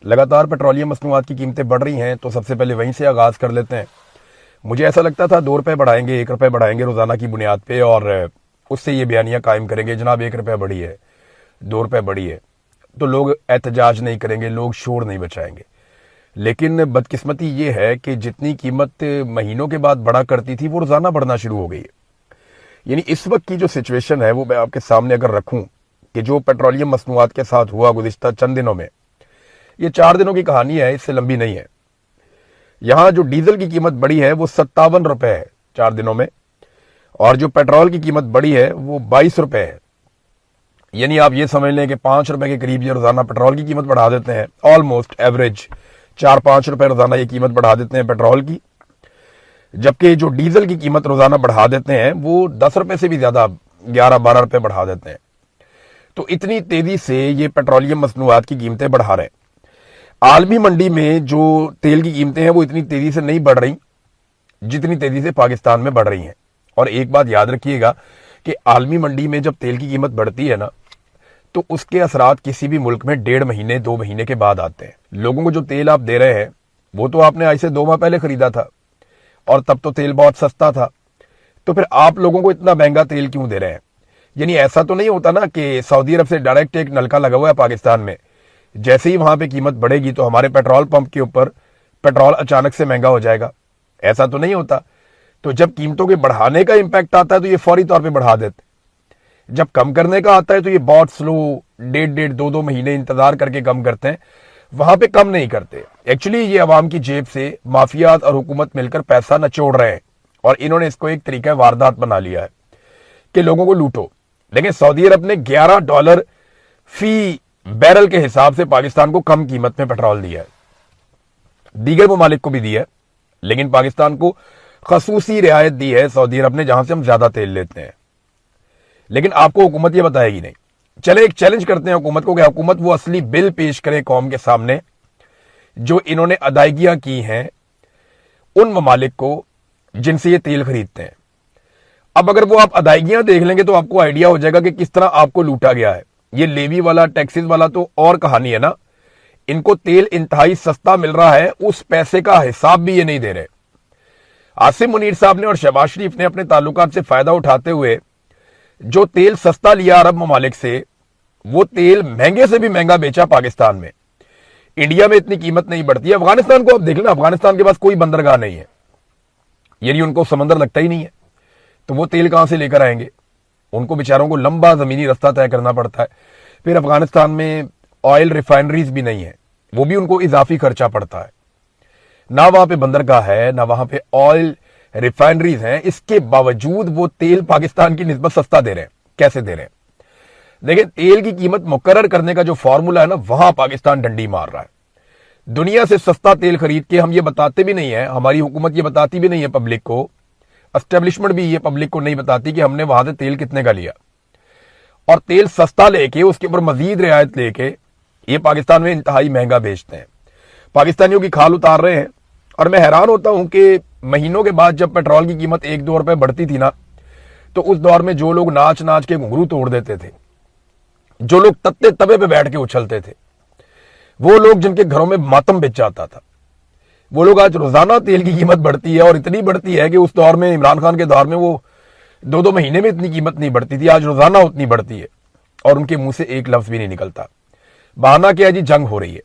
लगातार पेट्रोलियम मसनूआत की कीमतें बढ़ रही हैं, तो सबसे पहले वहीं से आगाज़ कर लेते हैं। मुझे ऐसा लगता था 2 रुपये बढ़ाएंगे, 1 रुपये बढ़ाएंगे रोज़ाना की बुनियाद पे और उससे ये बयानियाँ कायम करेंगे, जनाब 1 रुपया बढ़ी है, 2 रुपये बढ़ी है, तो लोग एहतजाज नहीं करेंगे, लोग शोर नहीं बचाएंगे। लेकिन बदकिस्मती ये है कि जितनी कीमत महीनों के बाद बढ़ा करती थी वो रोज़ाना बढ़ना शुरू हो गई है। यानी इस वक्त की जो सिचुएशन है वो मैं आपके सामने अगर रखूं कि जो पेट्रोलियम मसनूआत के साथ हुआ गुज़िश्ता चंद दिनों में, ये 4 दिनों की कहानी है, इससे लंबी नहीं है। यहां जो डीजल की कीमत बढ़ी है वो 57 रुपए है 4 दिनों में, और जो पेट्रोल की कीमत बढ़ी है वो 22 रुपए है। यानी आप ये समझ लें कि 5 रुपए के करीब ये रोजाना पेट्रोल की कीमत बढ़ा देते हैं। ऑलमोस्ट एवरेज 4-5 रुपए रोजाना ये कीमत बढ़ा देते हैं पेट्रोल की, जबकि जो डीजल की कीमत रोजाना बढ़ा देते हैं वो 10 रुपए से भी ज्यादा 11-12 रुपए बढ़ा देते हैं। तो इतनी तेजी से ये पेट्रोलियम मसनूआत की कीमतें बढ़ा रहे हैं। आलमी मंडी में जो तेल की कीमतें हैं वो इतनी तेजी से नहीं बढ़ रही जितनी तेजी से पाकिस्तान में बढ़ रही हैं। और एक बात याद रखिएगा कि आलमी मंडी में जब तेल की कीमत बढ़ती है ना, तो उसके असरात किसी भी मुल्क में 1.5 महीने 2 महीने के बाद आते हैं। लोगों को जो तेल आप दे रहे हैं वो तो आपने आज से 2 माह पहले खरीदा था, और तब तो तेल बहुत सस्ता था, तो फिर आप लोगों को इतना महंगा तेल क्यों दे रहे हैं? यानी ऐसा तो नहीं होता ना कि सऊदी अरब से डायरेक्ट एक नलका लगा हुआ है पाकिस्तान में, जैसे ही वहां पे कीमत बढ़ेगी तो हमारे पेट्रोल पंप के ऊपर पेट्रोल अचानक से महंगा हो जाएगा। ऐसा तो नहीं होता। तो जब कीमतों के बढ़ाने का इंपैक्ट आता है तो ये फौरी तौर पे बढ़ा देते, जब कम करने का आता है तो ये बहुत स्लो 1.5 2 महीने इंतजार करके कम करते हैं, वहां पे कम नहीं करते। एक्चुअली ये अवाम की जेब से माफियात और हुकूमत मिलकर पैसा नचोड़ रहे हैं, और इन्होंने इसको एक तरीका वारदात बना लिया है कि लोगों को लूटो। देखिए, सऊदी अरब ने $11 फी बैरल के हिसाब से पाकिस्तान को कम कीमत में पेट्रोल दिया है, दीगर ममालिक को भी दिया है, लेकिन पाकिस्तान को खसूसी रियायत दी है सऊदी अरब ने, जहां से हम ज्यादा तेल लेते हैं। लेकिन आपको हुकूमत ये बताएगी नहीं। चले एक चैलेंज करते हैं हुकूमत को कि हुकूमत वो असली बिल पेश करे कौम के सामने जो इन्होंने अदायगियां की हैं उन ममालिक को जिनसे ये तेल खरीदते हैं। अब अगर वो आप अदायगियां देख लेंगे तो आपको आइडिया हो जाएगा कि किस तरह आपको लूटा गया है। ये लेवी वाला, टैक्सेस वाला तो और कहानी है ना। इनको तेल इंतहाई सस्ता मिल रहा है, उस पैसे का हिसाब भी ये नहीं दे रहे। आसिम मुनीर साहब ने और शहबाज शरीफ ने अपने ताल्लुकात से फायदा उठाते हुए जो तेल सस्ता लिया अरब ममालिक से, वो तेल महंगे से भी महंगा बेचा पाकिस्तान में। इंडिया में इतनी कीमत नहीं बढ़ती है। अफगानिस्तान को आप देख लेना, अफगानिस्तान के पास कोई बंदरगाह नहीं है, यानी उनको समंदर लगता ही नहीं है, तो वो तेल कहां से लेकर आएंगे? उनको बेचारों को लंबा जमीनी रास्ता तय करना पड़ता है। फिर अफगानिस्तान में ऑयल रिफाइनरीज भी नहीं है, वो भी उनको इजाफी खर्चा पड़ता है। ना वहां पे बंदरगाह है, ना वहां पे ऑयल रिफाइनरीज हैं, इसके बावजूद वो तेल पाकिस्तान की निस्बत सस्ता दे रहे हैं। कैसे दे रहे हैं? देखिए, तेल की कीमत मुकर्रर करने का जो फॉर्मूला है ना, वहां पाकिस्तान डंडी मार रहा है। दुनिया से सस्ता तेल खरीद के हम ये बताते भी नहीं है, हमारी हुकूमत ये बताती भी नहीं है पब्लिक को, एस्टेब्लिशमेंट भी ये पब्लिक को नहीं बताती कि हमने वहां से तेल कितने का लिया। और तेल सस्ता लेके उसके ऊपर मजीद रियायत लेके ये पाकिस्तान में इंतहाई महंगा बेचते हैं। पाकिस्तानियों की खाल उतार रहे हैं। और मैं हैरान होता हूं कि महीनों के बाद जब पेट्रोल की कीमत 1-2 रुपए बढ़ती थी ना, तो उस दौर में जो लोग नाच नाच के घुंघरू तोड़ देते थे, जो लोग तत्ते तवे पे बैठ के उछलते थे, वो लोग जिनके घरों में मातम बिछ जाता था, वो लोग आज रोजाना तेल की कीमत बढ़ती है। और इतनी बढ़ती है कि उस दौर में, इमरान खान के दौर में, वो 2-2 महीने में इतनी कीमत नहीं बढ़ती थी, आज रोजाना उतनी बढ़ती है और उनके मुंह से एक लफ्ज भी नहीं निकलता। बहाना क्या है जी? जंग हो रही है।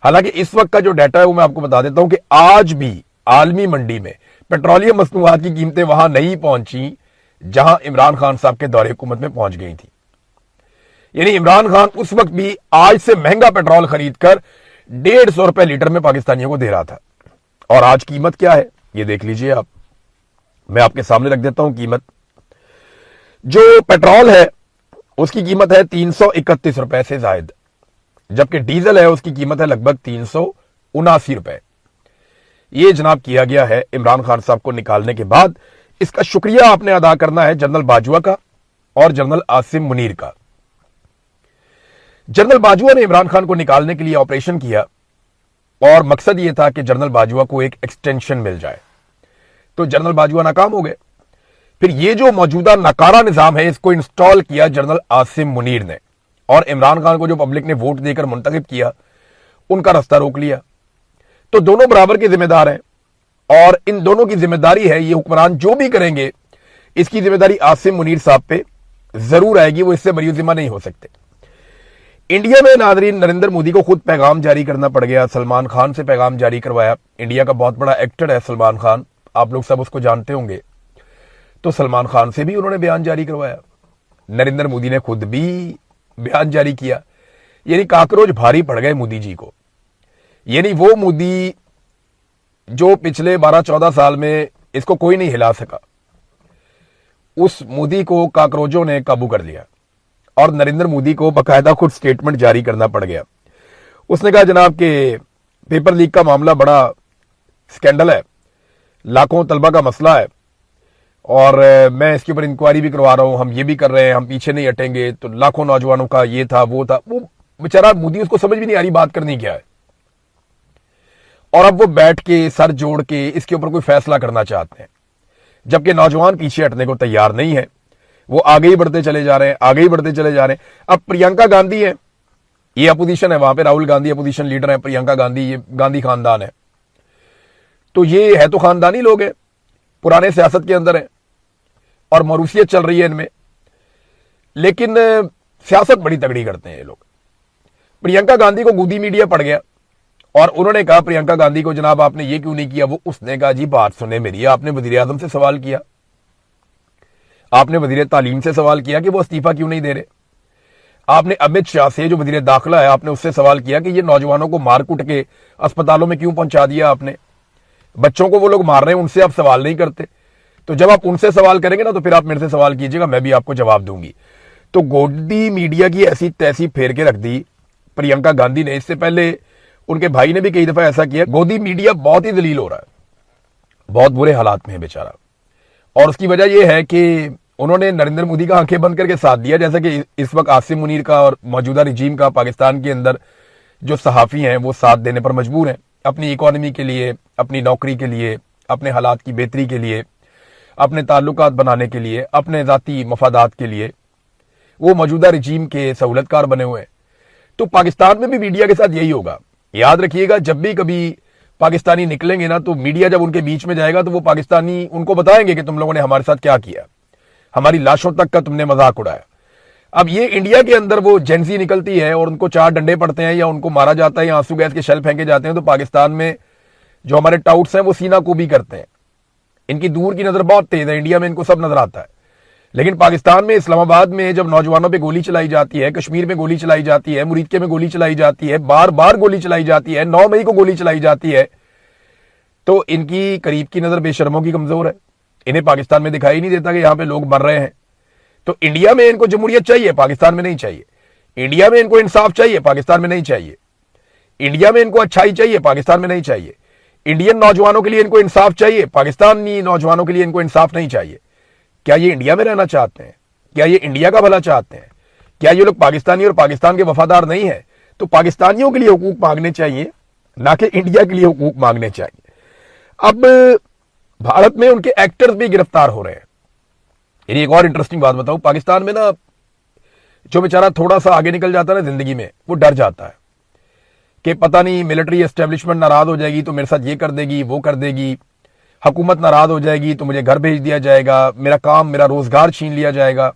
हालांकि इस वक्त का जो डाटा है वो मैं आपको बता देता हूं कि आज भी आलमी मंडी में पेट्रोलियम मसनूआत की कीमतें वहां नहीं पहुंची जहां इमरान खान साहब के दौरे हुकूमत में पहुंच गई थी। यानी इमरान खान उस वक्त भी आज से महंगा पेट्रोल खरीदकर 150 रुपए लीटर में पाकिस्तानियों को दे रहा था। और आज कीमत क्या है ये देख लीजिए आप। मैं आपके सामने रख देता हूं कीमत। जो पेट्रोल है उसकी कीमत है 331 रुपए से जायद, जबकि डीजल है उसकी कीमत है लगभग 379 रुपए। ये जनाब किया गया है इमरान खान साहब को निकालने के बाद। इसका शुक्रिया आपने अदा करना है जनरल बाजवा का और जनरल आसिम मुनीर का। जनरल बाजवा ने इमरान खान को निकालने के लिए ऑपरेशन किया और मकसद यह था कि जनरल बाजवा को एक एक्सटेंशन मिल जाए, तो जनरल बाजवा नाकाम हो गए। फिर ये जो मौजूदा नकारा निजाम है इसको इंस्टॉल किया जनरल आसिम मुनीर ने, और इमरान खान को जो पब्लिक ने वोट देकर मुंतखब किया उनका रास्ता रोक लिया। तो दोनों बराबर के जिम्मेदार हैं और इन दोनों की जिम्मेदारी है, ये हुक्मरान जो भी करेंगे इसकी जिम्मेदारी आसिम मुनीर साहब पे जरूर आएगी, वो इससे बरी जिम्मा नहीं हो सकते। इंडिया में नाज़रीन नरेंद्र मोदी को खुद पैगाम जारी करना पड़ गया, सलमान खान से पैगाम जारी करवाया। इंडिया का बहुत बड़ा एक्टर है सलमान खान, आप लोग सब उसको जानते होंगे, तो सलमान खान से भी उन्होंने बयान जारी करवाया। नरेंद्र मोदी ने खुद भी बयान जारी किया। यानी काकरोच भारी पड़ गए मोदी जी को। यानी वो मोदी जो पिछले 12-14 साल में इसको कोई नहीं हिला सका, उस मोदी को काकरोचों ने काबू कर लिया और नरेंद्र मोदी को बाकायदा खुद स्टेटमेंट जारी करना पड़ गया। उसने कहा जनाब के पेपर लीक का मामला बड़ा स्कैंडल है, लाखों तलबा का मसला है और मैं इसके ऊपर इंक्वायरी भी करवा रहा हूं, हम ये भी कर रहे हैं, हम पीछे नहीं हटेंगे। तो लाखों नौजवानों का ये था वो था, वो बेचारा मोदी उसको समझ भी नहीं आ रही बात करनी क्या है। और अब वो बैठ के सर जोड़ के इसके ऊपर कोई फैसला करना चाहते हैं, जबकि नौजवान पीछे हटने को तैयार नहीं है। वो आगे ही बढ़ते चले जा रहे हैं, आगे ही बढ़ते चले जा रहे हैं। अब प्रियंका गांधी है, ये अपोजिशन है, वहां पे राहुल गांधी अपोजिशन लीडर है, प्रियंका गांधी ये गांधी खानदान है। तो ये है तो खानदानी लोग हैं, पुराने सियासत के अंदर है और मरूसियत चल रही है इनमें, लेकिन सियासत बड़ी तगड़ी करते हैं ये लोग। प्रियंका गांधी को गोदी मीडिया पड़ गया और उन्होंने कहा प्रियंका गांधी को जनाब आपने ये क्यों नहीं किया। वो उसने कहा जी बात सुने मेरी, आपने वजीर आजम से सवाल किया, आपने वजीर तालीम से सवाल किया कि वो इस्तीफा क्यों नहीं दे रहे, आपने अमित शाह से जो वजीर दाखिला है आपने उससे सवाल किया कि ये नौजवानों को मार कुट के अस्पतालों में क्यों पहुंचा दिया आपने, बच्चों को वो लोग मार रहे हैं उनसे आप सवाल नहीं करते। तो जब आप उनसे सवाल करेंगे ना तो फिर आप मेरे से सवाल कीजिएगा, मैं भी आपको जवाब दूंगी। तो गोदी मीडिया की ऐसी तैसी फेर के रख दी प्रियंका गांधी ने। इससे पहले उनके भाई ने भी कई दफा ऐसा किया। गोदी मीडिया बहुत ही दलील हो रहा है, बहुत बुरे हालात में है बेचारा, और उसकी वजह यह है कि उन्होंने नरेंद्र मोदी का आंखें बंद करके साथ दिया। जैसा कि इस वक्त आसिम मुनीर का और मौजूदा रिजीम का पाकिस्तान के अंदर जो सहाफी हैं वो साथ देने पर मजबूर हैं, अपनी इकोनॉमी के लिए, अपनी नौकरी के लिए, अपने हालात की बेहतरी के लिए, अपने ताल्लुकात बनाने के लिए, अपने ज़ाती मफादात के लिए वो मौजूदा रिजीम के सहूलतकार बने हुए हैं। तो पाकिस्तान में भी मीडिया के साथ यही होगा। याद रखिएगा, जब भी कभी पाकिस्तानी निकलेंगे ना तो मीडिया जब उनके बीच में जाएगा तो वो पाकिस्तानी उनको बताएंगे कि तुम लोगों ने हमारे साथ क्या किया, हमारी लाशों तक का तुमने मजाक उड़ाया। अब ये इंडिया के अंदर वो जेंसी निकलती है और उनको 4 डंडे पड़ते हैं या उनको मारा जाता है या आंसू गैस के शेल फेंके जाते हैं, तो पाकिस्तान में जो हमारे टाउट्स हैं वो सीना को भी करते हैं। इनकी दूर की नजर बहुत तेज है, इंडिया में इनको सब नजर आता है, लेकिन पाकिस्तान में इस्लामाबाद में जब नौजवानों पे गोली चलाई जाती है, कश्मीर में गोली चलाई जाती है, मुरीदके में गोली चलाई जाती है, बार बार गोली चलाई जाती है, 9 मई को गोली चलाई जाती है, तो इनकी करीब की नजर बेशर्मों की कमजोर है। इन्हें पाकिस्तान में दिखाई नहीं देता कि यहां पे लोग मर रहे हैं। तो इंडिया में इनको जमहूरियत चाहिए, पाकिस्तान में नहीं चाहिए। इंडिया में इनको इंसाफ चाहिए, पाकिस्तान में नहीं चाहिए। इंडिया में इनको अच्छाई चाहिए, पाकिस्तान में नहीं चाहिए। इंडियन नौजवानों के लिए इनको इंसाफ चाहिए, पाकिस्तानी नौजवानों के लिए इनको इंसाफ नहीं चाहिए। क्या ये इंडिया में रहना चाहते हैं? क्या ये इंडिया का भला चाहते हैं? क्या ये लोग पाकिस्तानी और पाकिस्तान के वफादार नहीं है? तो पाकिस्तानियों के लिए हुकूक मांगने चाहिए, ना कि इंडिया के लिए हुकूक मांगने चाहिए। अब भारत में उनके एक्टर्स भी गिरफ्तार हो रहे हैं। यानी एक और इंटरेस्टिंग बात बताऊं, पाकिस्तान में ना जो बेचारा थोड़ा सा आगे निकल जाता है ना जिंदगी में, वो डर जाता है कि पता नहीं मिलिट्री एस्टेब्लिशमेंट नाराज हो जाएगी तो मेरे साथ ये कर देगी, वो कर देगी, हुकूमत नाराज हो जाएगी तो मुझे घर भेज दिया जाएगा, मेरा काम, मेरा रोजगार छीन लिया जाएगा।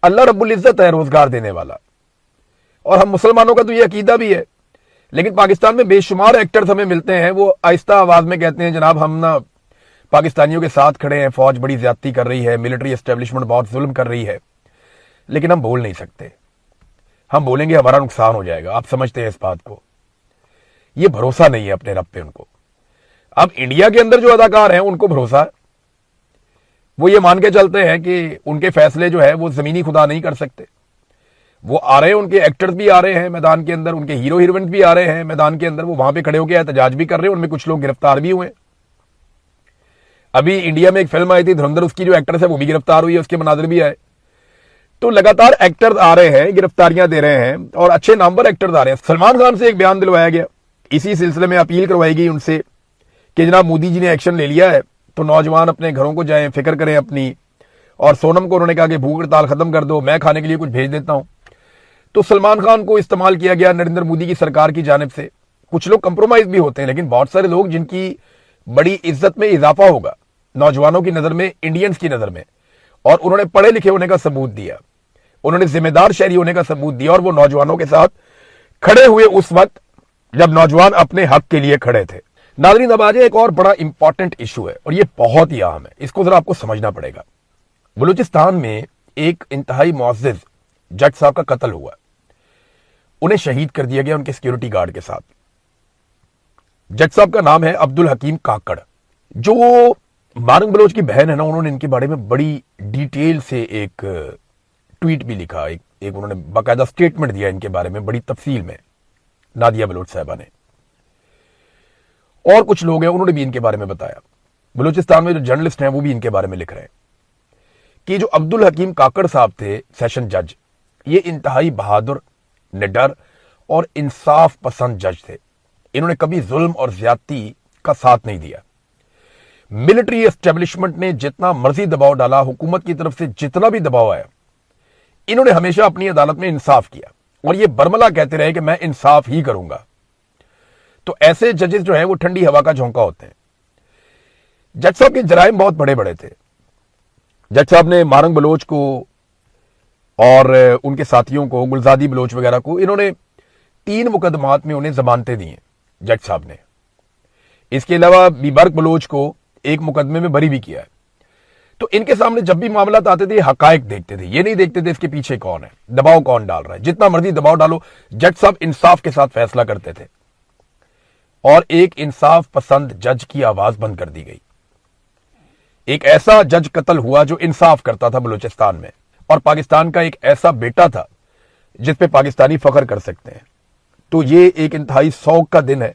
अल्लाह रब्बुल इज्जत है रोजगार देने वाला, और हम मुसलमानों का तो ये अकीदा भी है। लेकिन पाकिस्तान में बेशुमार एक्टर्स हमें मिलते हैं, वो आहिस्ता आवाज में कहते हैं जनाब हम ना पाकिस्तानियों के साथ खड़े हैं, फौज बड़ी ज्यादती कर रही है, मिलिट्री एस्टेब्लिशमेंट बहुत जुल्म कर रही है, लेकिन हम बोल नहीं सकते। हम बोलेंगे हमारा नुकसान हो जाएगा। आप समझते हैं इस बात को? ये भरोसा नहीं है अपने रब पे उनको। अब इंडिया के अंदर जो अदाकार हैं उनको भरोसा है, वो ये मान के चलते हैं कि उनके फैसले जो है वो जमीनी खुदा नहीं कर सकते। वो आ रहे हैं, उनके एक्टर्स भी आ रहे हैं मैदान के अंदर, उनके हीरो हीरोइन भी आ रहे हैं मैदान के अंदर, वो वहां पे खड़े होकर एहतजाज भी कर रहे हैं, उनमें कुछ लोग गिरफ्तार भी हुए। अभी इंडिया में एक फिल्म आई थी धुरंधर, उसकी जो एक्ट्रेस है वो भी गिरफ्तार हुई है, उसके मनाजिर भी आए। तो लगातार एक्टर्स आ रहे हैं, गिरफ्तारियां दे रहे हैं और अच्छे नाम पर एक्टर्स आ रहे हैं। सलमान खान से एक बयान दिलवाया गया, इसी सिलसिले में अपील करवाई गई उनसे कि जनाब मोदी जी ने एक्शन ले लिया है तो नौजवान अपने घरों को जाएं, फिक्र करें अपनी। और सोनम को उन्होंने कहा कि भूख हड़ताल खत्म कर दो, मैं खाने के लिए कुछ भेज देता हूं। तो सलमान खान को इस्तेमाल किया गया नरेंद्र मोदी की सरकार की जानिब से। कुछ लोग कंप्रोमाइज भी होते हैं, लेकिन बहुत सारे लोग जिनकी बड़ी इज्जत में इजाफा होगा नौजवानों की नजर में, इंडियंस की नजर में, और उन्होंने पढ़े लिखे होने का सबूत दिया, उन्होंने जिम्मेदार शहरी होने का सबूत दिया, और वो नौजवानों के साथ खड़े हुए उस वक्त जब नौजवान अपने हक के लिए खड़े थे। नाज़रीन, अब आज एक और बड़ा इंपॉर्टेंट इशू है और ये बहुत ही अहम है, इसको जरा आपको समझना पड़ेगा। बलूचिस्तान में एक इंतहाई मुअज़्ज़िज़ जज साहब का कत्ल हुआ, उन्हें शहीद कर दिया गया उनके सिक्योरिटी गार्ड के साथ। जज साहब का नाम है अब्दुल हकीम काकड़। जो मारंग बलोच की बहन है ना, उन्होंने इनके बारे में बड़ी डिटेल से एक ट्वीट भी लिखा, एक उन्होंने बाकायदा स्टेटमेंट दिया इनके बारे में बड़ी तफसील में, नादिया बलोच साहबा ने। और कुछ लोग हैं उन्होंने भी इनके बारे में बताया। बलूचिस्तान में जो जर्नलिस्ट हैं वो भी इनके बारे में लिख रहे हैं कि जो अब्दुल हकीम काकड़ साहब थे सेशन जज, ये इंतहाई बहादुर, निडर और इंसाफ पसंद जज थे। इन्होंने कभी जुल्म और ज्यादती का साथ नहीं दिया। मिलिट्री एस्टेब्लिशमेंट ने जितना मर्जी दबाव डाला, हुकूमत की तरफ से जितना भी दबाव आया, इन्होंने हमेशा अपनी अदालत में इंसाफ किया और ये बरमला कहते रहे कि मैं इंसाफ ही करूंगा। तो ऐसे जजेस जो है वो ठंडी हवा का झोंका होते हैं। जज साहब के जराइम बहुत बड़े बड़े थे। जज साहब ने मारंग बलोच को और उनके साथियों को, गुलजादी बलोच वगैरह को, इन्होंने 3 मुकदमात में उन्हें जमानतें दी हैं जज साहब ने। इसके अलावा बीबर्क बलोच को एक मुकदमे में बरी भी किया है। तो इनके सामने जब भी मामला आते थे, हकायक देखते थे, ये नहीं देखते थे इसके पीछे कौन है, दबाव कौन डाल रहा है। जितना मर्जी दबाव डालो, जज साहब इंसाफ के साथ फैसला करते थे। और एक इंसाफ पसंद जज की आवाज बंद कर दी गई। एक ऐसा जज कत्ल हुआ जो इंसाफ करता था बलूचिस्तान में, और पाकिस्तान का एक ऐसा बेटा था जिस पे पाकिस्तानी फख्र कर सकते हैं। तो ये एक इंतहाई शौक का दिन है।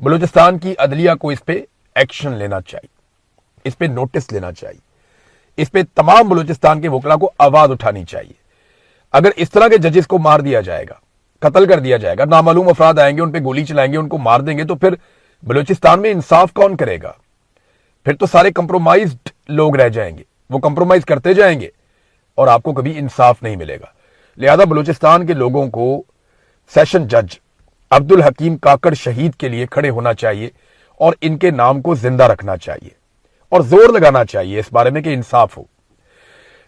बलूचिस्तान की अदलिया को इस पे एक्शन लेना चाहिए, इस पे नोटिस लेना चाहिए, इस पे तमाम बलूचिस्तान के वकला को आवाज उठानी चाहिए। अगर इस तरह के जजेस को मार दिया जाएगा, कत्ल कर दिया जाएगा, नामालूम अफराद आएंगे, उन पे गोली चलाएंगे, उनको मार देंगे, तो फिर बलूचिस्तान में इंसाफ कौन करेगा? फिर तो सारे कंप्रोमाइज्ड लोग रह जाएंगे, वो कंप्रोमाइज करते जाएंगे और आपको कभी इंसाफ नहीं मिलेगा। लिहाजा बलूचिस्तान के लोगों को सेशन जज अब्दुल हकीम काकड़ शहीद के लिए खड़े होना चाहिए और इनके नाम को जिंदा रखना चाहिए और जोर लगाना चाहिए इस बारे में कि इंसाफ हो।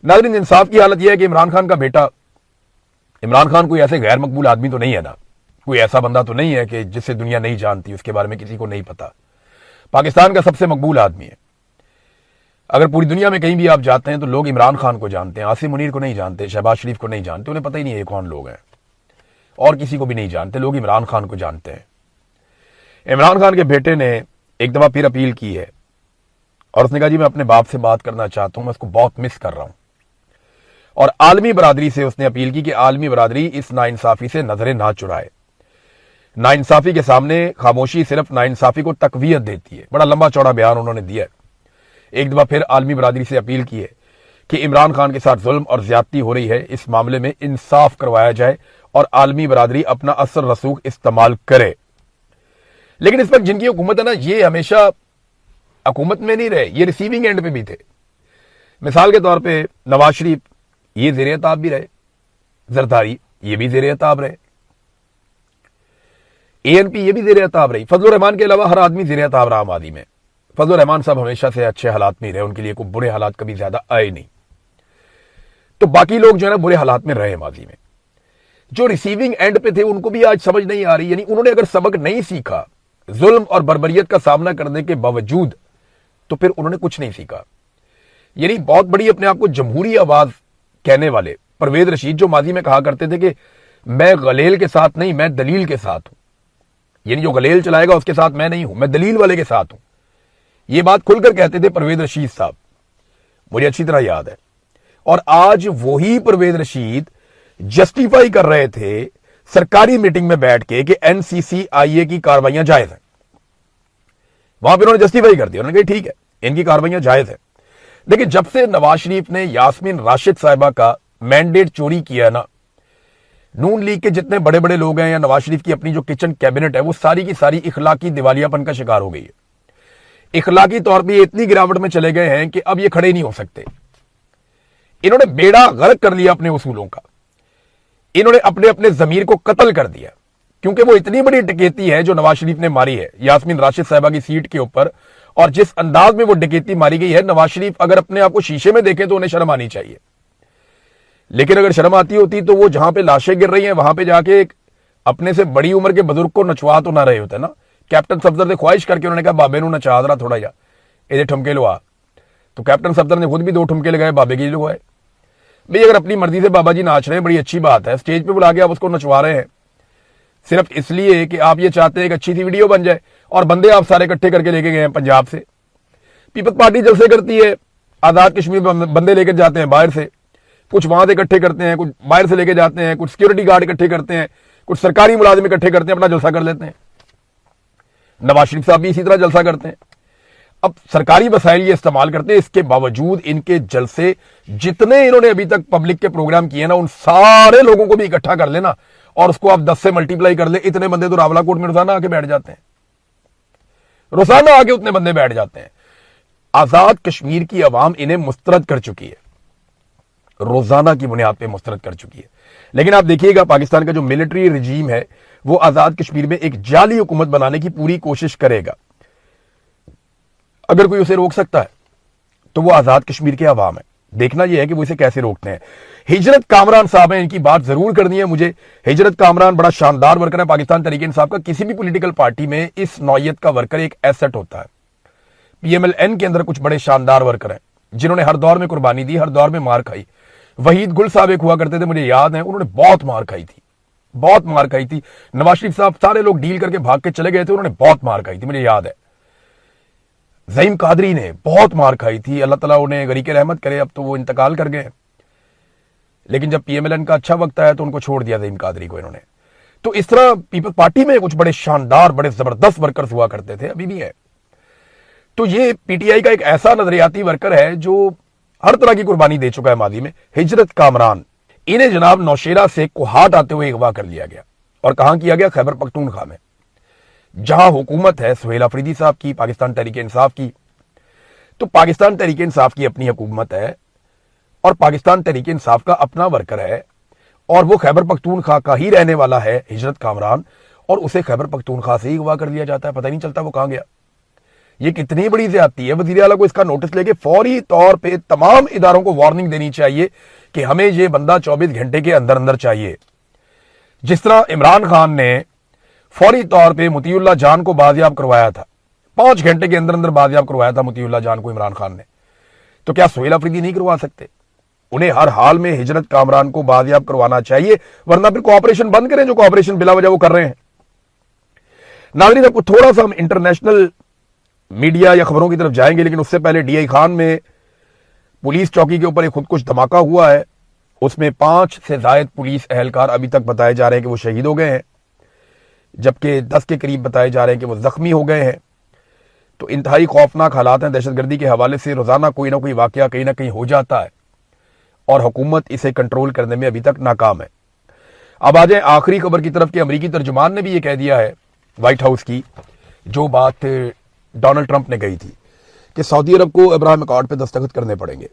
नाज़रीन, इंसाफ की हालत यह है कि इमरान खान का बेटा, इमरान खान कोई ऐसे गैर मकबूल आदमी तो नहीं है ना, कोई ऐसा बंदा तो नहीं है कि जिसे दुनिया नहीं जानती, उसके बारे में किसी को नहीं पता। पाकिस्तान का सबसे मकबूल आदमी है। अगर पूरी दुनिया में कहीं भी आप जाते हैं तो लोग इमरान खान को जानते हैं, आसिम मुनीर को नहीं जानते, शहबाज शरीफ को नहीं जानते, उन्हें पता ही नहीं है कौन लोग हैं, और किसी को भी नहीं जानते। लोग इमरान खान को जानते हैं। इमरान खान के बेटे ने एक दफा फिर अपील की है और उसने कहा जी मैं अपने बाप से बात करना चाहता हूं, मैं उसको बहुत मिस कर रहा हूं। और आलमी बरादरी से उसने अपील की कि आलमी बरादरी इस नाइंसाफी से नजरें ना चुराए। नाइंसाफी के सामने खामोशी सिर्फ नाइंसाफी को तकवीयत देती है। बड़ा लंबा चौड़ा बयान उन्होंने दिया है। एक दफा फिर आलमी बरादरी से अपील की है कि इमरान खान के साथ जुल्म और ज्यादती हो रही है, इस मामले में इंसाफ करवाया जाए और आलमी बरादरी अपना असर रसूख इस्तेमाल करे। लेकिन इस पर जिनकी हुकूमत है ना, ये हमेशा हुकूमत में नहीं रहे, ये रिसीविंग एंड पे भी थे। मिसाल के तौर पे नवाज शरीफ ये ज़ेरे ताब भी रहे, जरदारी ये भी ज़ेरे ताब रहे, एएनपी ये भी ज़ेरे ताब रही। फजलुर रहमान के अलावा हर आदमी ज़ेरे ताब रहा मादी में। फजलुर रहमान साहब हमेशा से अच्छे हालात में रहे, उनके लिए कोई बुरे हालात कभी ज्यादा आए नहीं। तो बाकी लोग जो है ना बुरे हालात में रहे माजी में। जो रिसीविंग एंड पे थे उनको भी आज समझ नहीं आ रही, यानी उन्होंने अगर सबक नहीं सीखा जुल्म और बर्बरियत का सामना करने के बावजूद, तो फिर उन्होंने कुछ नहीं सीखा। यानी बहुत बड़ी अपने आप को जमहूरी आवाज कहने वाले परवेज रशीद जो माजी में कहा करते थे कि मैं गलेल के साथ नहीं, मैं दलील के साथ हूं, यानी जो गलेल चलाएगा उसके साथ मैं नहीं हूं, मैं दलील वाले के साथ हूं। ये बात खुलकर कहते थे परवेज रशीद साहब, मुझे अच्छी तरह याद है। और आज वही परवेज रशीद जस्टिफाई कर रहे थे सरकारी मीटिंग में बैठ के कि एनसीसीआईए की कार्रवाइयां जायज हैं। वहां पर उन्होंने जस्टिफाई कर दिया, उन्होंने कहा ठीक है इनकी कार्रवाइयां जायज है। लेकिन जब से नवाज शरीफ ने यास्मीन राशिद साहिबा का मैंडेट चोरी किया ना, नून लीग के जितने बड़े बड़े लोग हैं या नवाज शरीफ की अपनी जो किचन कैबिनेट है, वो सारी की सारी इखलाकी दिवालियापन का शिकार हो गई है। इखलाकी तौर पर इतनी गिरावट में चले गए हैं कि अब ये खड़े नहीं हो सकते। इन्होंने बेड़ा गर्क कर लिया अपने उसूलों का। इन्होंने अपने अपने जमीर को कत्ल कर दिया, क्योंकि वो इतनी बड़ी डकैती है जो नवाज शरीफ ने मारी है यास्मीन राशिद साहिबा की सीट के ऊपर, और जिस अंदाज में वो डकैती मारी गई है, नवाज शरीफ अगर अपने आप को शीशे में देखें तो उन्हें शर्म आनी चाहिए। लेकिन अगर शर्म आती होती तो वो जहां पे लाशें गिर रही हैं वहां पे जाके एक अपने से बड़ी उम्र के बुजुर्ग को नचवा तो ना रहे होते ना। कैप्टन सफदर ने ख्वाहिश करके उन्होंने कहा बाबे नू नचा दरा थोड़ा जा, ये ठुमके लवा। तो कैप्टन सफदर ने खुद भी 2 ठुमके लगाए, बाबे की लगवाए। भाई अगर अपनी मर्जी से बाबा जी नाच रहे हैं, बड़ी अच्छी बात है, स्टेज पे बुला के आप उसको नचवा रहे हैं सिर्फ इसलिए कि आप ये चाहते हैं कि अच्छी सी वीडियो बन जाए, और बंदे आप सारे इकट्ठे करके लेके गए हैं पंजाब से। पीपल्स पार्टी जलसे करती है, आजाद कश्मीर में बंदे लेकर जाते हैं बाहर से, कुछ वहां से इकट्ठे करते हैं, कुछ बाहर से लेके जाते हैं, कुछ सिक्योरिटी गार्ड इकट्ठे करते हैं, कुछ सरकारी मुलाजिम इकट्ठे करते हैं, अपना जलसा कर लेते हैं। नवाज शरीफ साहब भी इसी तरह जलसा करते हैं। अब सरकारी वसाइल ये इस्तेमाल करते हैं, इसके बावजूद इनके जलसे जितने इन्होंने अभी तक पब्लिक के प्रोग्राम किए ना, उन सारे लोगों को भी इकट्ठा कर लेना और उसको आप 10 से मल्टीप्लाई कर ले, इतने बंदे तो रावलाकोट में रोजाना आके बैठ जाते हैं, रोजाना आके उतने बंदे बैठ जाते हैं। आजाद कश्मीर की अवाम इन्हें मुस्तरद कर चुकी है, रोजाना की बुनियाद पे मुस्तरद कर चुकी है। लेकिन आप देखिएगा पाकिस्तान का जो मिलिट्री रिजीम है वो आजाद कश्मीर में एक जाली हुकूमत बनाने की पूरी कोशिश करेगा। अगर कोई उसे रोक सकता है तो वो आजाद कश्मीर के अवाम है। देखना यह है कि वो इसे कैसे रोकते हैं। हिजरत कामरान साहब हैं, इनकी बात जरूर करनी है मुझे। हिजरत कामरान बड़ा शानदार वर्कर है पाकिस्तान तहरीक इंसाफ का। किसी भी पॉलिटिकल पार्टी में इस नौयत का वर्कर एक एसेट होता है। पीएमएलएन के अंदर कुछ बड़े शानदार वर्कर हैं जिन्होंने हर दौर में कुर्बानी दी, हर दौर में मार खाई। वहीद गुल साहब एक हुआ करते थे, मुझे याद है, उन्होंने बहुत मार खाई थी, बहुत मार खाई थी। नवाज शरीफ साहब सारे लोग डील करके भाग के चले गए थे, उन्होंने बहुत मार खाई थी, मुझे याद है। ज़ईम कादरी ने बहुत मार खाई थी, अल्लाह ताला उन्हें गरीक रहमत करे, अब तो वो इंतकाल कर गए। लेकिन जब पीएमएलएन का अच्छा वक्त आया तो उनको छोड़ दिया ज़ईम कादरी को इन्होंने। तो इस तरह पीपल्स पार्टी में कुछ बड़े शानदार, बड़े जबरदस्त वर्कर्स हुआ करते थे, अभी भी है। तो ये पीटीआई का एक ऐसा नजरियाती वर्कर है जो हर तरह की कुर्बानी दे चुका है माजी में। हिजरत कामरान, इन्हें जनाब नौशेरा से कोहाट आते हुए अगवा कर लिया गया, और कहां किया गया? खैबर पख्तूनख्वा में, जहां हुकूमत है सुहेल अफरीदी साहब की, पाकिस्तान तहरीक इंसाफ की। तो पाकिस्तान तहरीक इंसाफ की अपनी हुकूमत है और पाकिस्तान तहरीक इंसाफ का अपना वर्कर है, और वो खैबर पख्तूनख्वा का ही रहने वाला है हिजरत कामरान, और उसे खैबर पख्तूनख्वा से ही अगवा कर लिया जाता है, पता नहीं चलता वो कहां गया। ये कितनी बड़ी ज्यादती है। वज़ीर आला को इसका नोटिस लेके फौरी तौर पे तमाम इदारों को वार्निंग देनी चाहिए कि हमें ये बंदा 24 घंटे के अंदर अंदर चाहिए। जिस तरह इमरान खान ने फौरी तौर पे मुतीउल्लाह जान को बाजियाब करवाया था, 5 घंटे के अंदर अंदर बाजियाब करवाया था मुतीउल्लाह जान को इमरान खान ने, तो क्या सुहेल अफरीदी नहीं करवा सकते? उन्हें हर हाल में हिजरत कामरान को बाजियाब करवाना चाहिए, वरना फिर कोऑपरेशन बंद करें जो कोऑपरेशन बिला वजह वो कर रहे हैं। नाज़रीन, आपको थोड़ा सा हम इंटरनेशनल मीडिया या खबरों की तरफ जाएंगे, लेकिन उससे पहले डीआई खान में पुलिस चौकी के ऊपर एक खुद कुछ धमाका हुआ है। उसमें 5 से ज्यादा पुलिस एहलकार अभी तक बताए जा रहे हैं कि वो शहीद हो गए हैं, जबकि 10 के करीब बताए जा रहे हैं कि वो जख्मी हो गए हैं। तो इंतहाई खौफनाक हालात हैं। दहशतगर्दी के हवाले से रोजाना कोई ना कोई वाकया कहीं ना कहीं हो जाता है और हुकूमत इसे कंट्रोल करने में अभी तक नाकाम है। अब आ जाए आखिरी खबर की तरफ कि अमरीकी तर्जुमान ने भी ये कह दिया है, व्हाइट हाउस की जो बात डोनाल्ड ट्रंप ने कही थी कि सऊदी अरब को अब्राहम अकॉर्ड पे दस्तखत करने पड़ेंगे,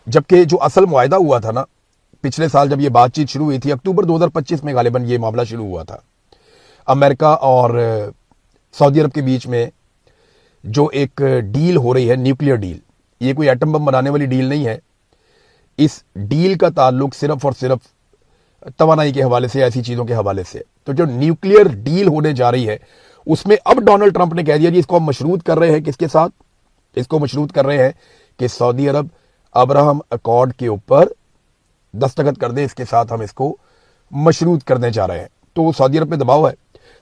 जबकि जो असल मुआहदा हुआ था ना पिछले साल जब ये बातचीत शुरू हुई थी, अक्टूबर 2025 में गालिबन ये मामला शुरू हुआ था, अमेरिका और सऊदी अरब के बीच में जो एक डील हो रही है, न्यूक्लियर डील, ये कोई एटम बम बनाने वाली डील नहीं है। इस डील का ताल्लुक सिर्फ और सिर्फ तवानाई के हवाले से, ऐसी चीजों के हवाले से। तो जो न्यूक्लियर डील होने जा रही है उसमें अब डोनाल्ड ट्रंप ने कह दिया कि इसको हम मशरूत कर रहे हैं, किसके साथ? इसको मशरूत कर रहे हैं कि सऊदी अरब अब्राहम अकॉर्ड के ऊपर दस्तखत कर दे, इसके साथ हम इसको मशरूत करने जा रहे हैं। तो सऊदी अरब पे दबाव है,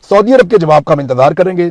सऊदी अरब के जवाब का हम इंतजार करेंगे।